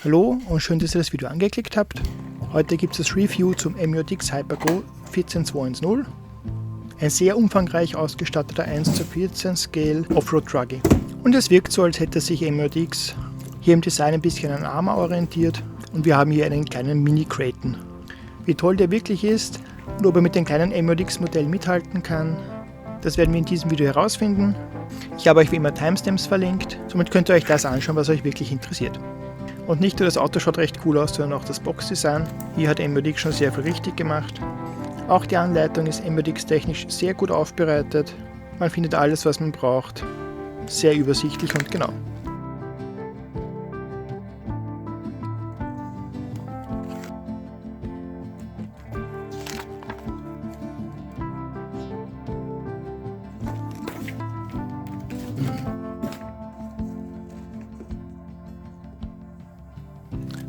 Hallo und schön, dass ihr das Video angeklickt habt. Heute gibt es das Review zum MJX Hypergo 14210. Ein sehr umfangreich ausgestatteter 1:14 Scale Offroad Truggy. Und es wirkt so, als hätte sich MJX hier im Design ein bisschen an Arma orientiert und wir haben hier einen kleinen Mini-Kraton. Wie toll der wirklich ist und ob er mit den kleinen MJX Modellen mithalten kann, das werden wir in diesem Video herausfinden. Ich habe euch wie immer Timestamps verlinkt, somit könnt ihr euch das anschauen, was euch wirklich interessiert. Und nicht nur das Auto schaut recht cool aus, sondern auch das Boxdesign. Hier hat MJX schon sehr viel richtig gemacht. Auch die Anleitung ist MJX technisch sehr gut aufbereitet. Man findet alles, was man braucht. Sehr übersichtlich und genau.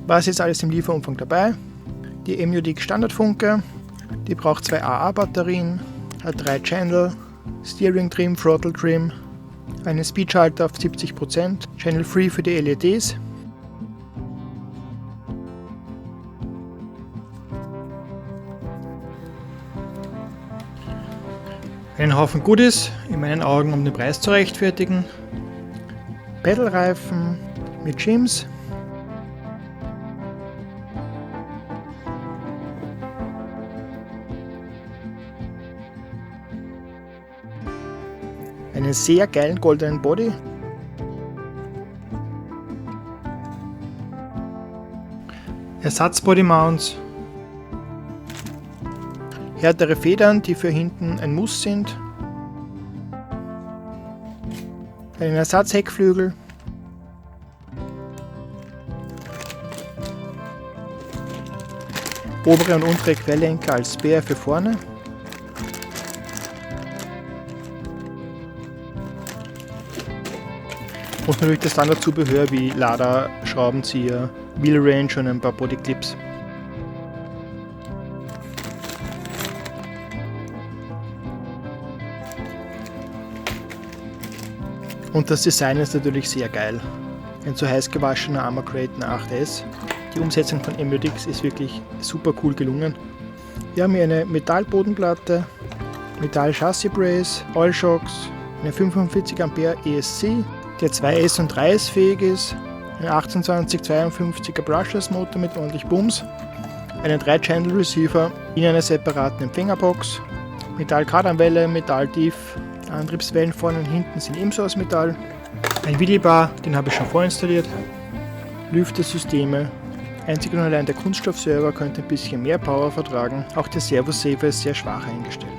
Was ist alles im Lieferumfang dabei? Die MJX Standardfunke, die braucht 2 AA-Batterien, hat 3 Channel, Steering Trim, Throttle Trim, einen Speedschalter auf 70%, Channel Free für die LEDs, einen Haufen Goodies, in meinen Augen um den Preis zu rechtfertigen, Pedalreifen mit Shims, einen sehr geilen goldenen Body, Ersatz-Body-Mounts, härtere Federn, die für hinten ein Muss sind, einen Ersatzheckflügel, obere und untere Querlenker als Spare für vorne, und natürlich das Standardzubehör wie Lader, Schraubenzieher, Wheel Range und ein paar Bodyclips. Und das Design ist natürlich sehr geil. Ein zu heiß gewaschener Arma Kraton 8S. Die Umsetzung von MJX ist wirklich super cool gelungen. Wir haben hier eine Metallbodenplatte, Metall-Chassis-Brace, Oil-Shocks, eine 45 Ampere ESC, der 2S und 3S fähig ist, ein 2852er Brushless Motor mit ordentlich Bums, einen 3-Channel Receiver in einer separaten Empfängerbox, Metall-Kardanwelle, Metall-Diff, Antriebswellen vorne und hinten sind ebenso aus Metall, ein Wheelie-Bar, den habe ich schon vorinstalliert, Lüftesysteme, einzig und allein der Kunststoffserver könnte ein bisschen mehr Power vertragen, auch der Servosaver ist sehr schwach eingestellt.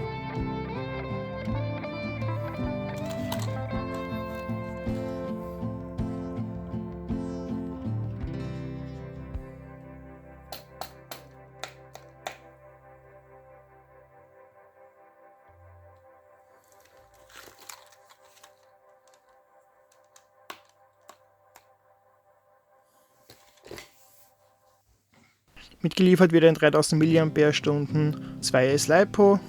Mitgeliefert wird ein 3000 mAh 2S LiPo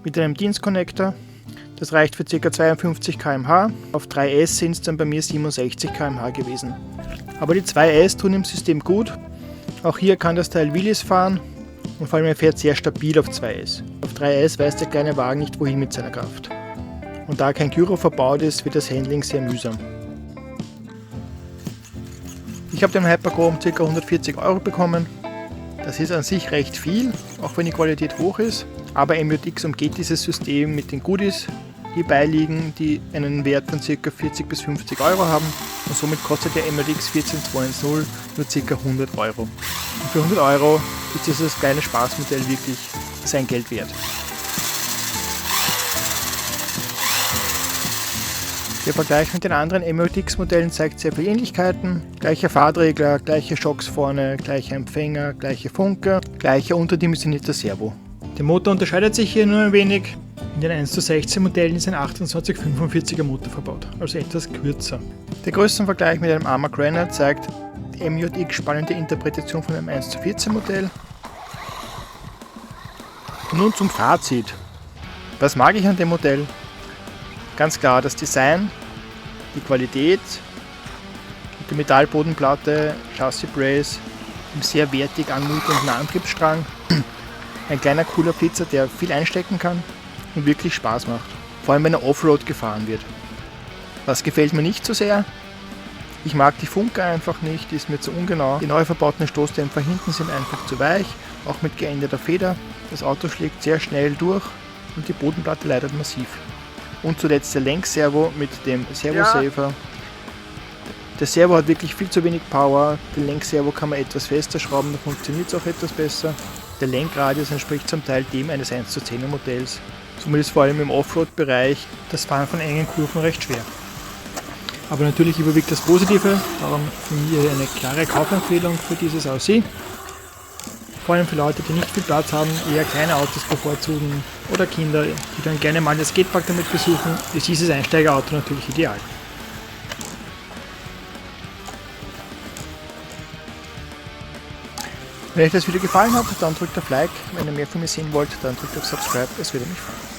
mit einem Dienstconnector. Das reicht für ca. 52 km/h. Auf 3S sind es dann bei mir 67 km/h gewesen. Aber die 2S tun im System gut. Auch hier kann das Teil Wheelies fahren und vor allem er fährt sehr stabil auf 2S. Auf 3S weiß der kleine Wagen nicht wohin mit seiner Kraft. Und da kein Gyro verbaut ist, wird das Handling sehr mühsam. Ich habe den Hypergo um ca. 140 € bekommen. Das ist an sich recht viel, auch wenn die Qualität hoch ist, aber MJX umgeht dieses System mit den Goodies, die beiliegen, die einen Wert von ca. 40 bis 50 € haben und somit kostet der MJX 14210 nur ca. 100 €. Und für 100 € ist dieses kleine Spaßmodell wirklich sein Geld wert. Der Vergleich mit den anderen MJX-Modellen zeigt sehr viele Ähnlichkeiten. Gleicher Fahrtregler, gleiche Schocks vorne, gleicher Empfänger, gleiche Funke, gleicher unterdimensionierter Servo. Der Motor unterscheidet sich hier nur ein wenig. In den 1:16 Modellen ist ein 2845er Motor verbaut, also etwas kürzer. Der Größenvergleich mit einem Arma Granite zeigt die MJX spannende Interpretation von einem 1:14 Modell. Und nun zum Fazit. Was mag ich an dem Modell? Ganz klar das Design, die Qualität, Die Metallbodenplatte, Chassis Brace, im sehr wertig anmutenden Antriebsstrang. Ein kleiner cooler Flitzer, der viel einstecken kann und wirklich Spaß macht. Vor allem wenn er Offroad gefahren wird. Was gefällt mir nicht so sehr? Ich mag die Funke einfach nicht, die ist mir zu ungenau. Die neu verbauten Stoßdämpfer hinten sind einfach zu weich, auch mit geänderter Feder. Das Auto schlägt sehr schnell durch und die Bodenplatte leidet massiv. Und zuletzt der Lenkservo mit dem Servo-Saver. Der Servo hat wirklich viel zu wenig Power. Den Lenkservo kann man etwas fester schrauben, da funktioniert es auch etwas besser. Der Lenkradius entspricht zum Teil dem eines 1:10er Modells. Somit ist vor allem im Offroad-Bereich das Fahren von engen Kurven recht schwer. Aber natürlich überwiegt das Positive, darum von mir eine klare Kaufempfehlung für dieses Aussie. Vor allem für Leute, die nicht viel Platz haben, eher kleine Autos bevorzugen oder Kinder, die dann gerne mal das Skatepark damit besuchen, ist dieses Einsteigerauto natürlich ideal. Wenn euch das Video gefallen hat, dann drückt auf Like. Wenn ihr mehr von mir sehen wollt, dann drückt auf Subscribe, es würde mich freuen.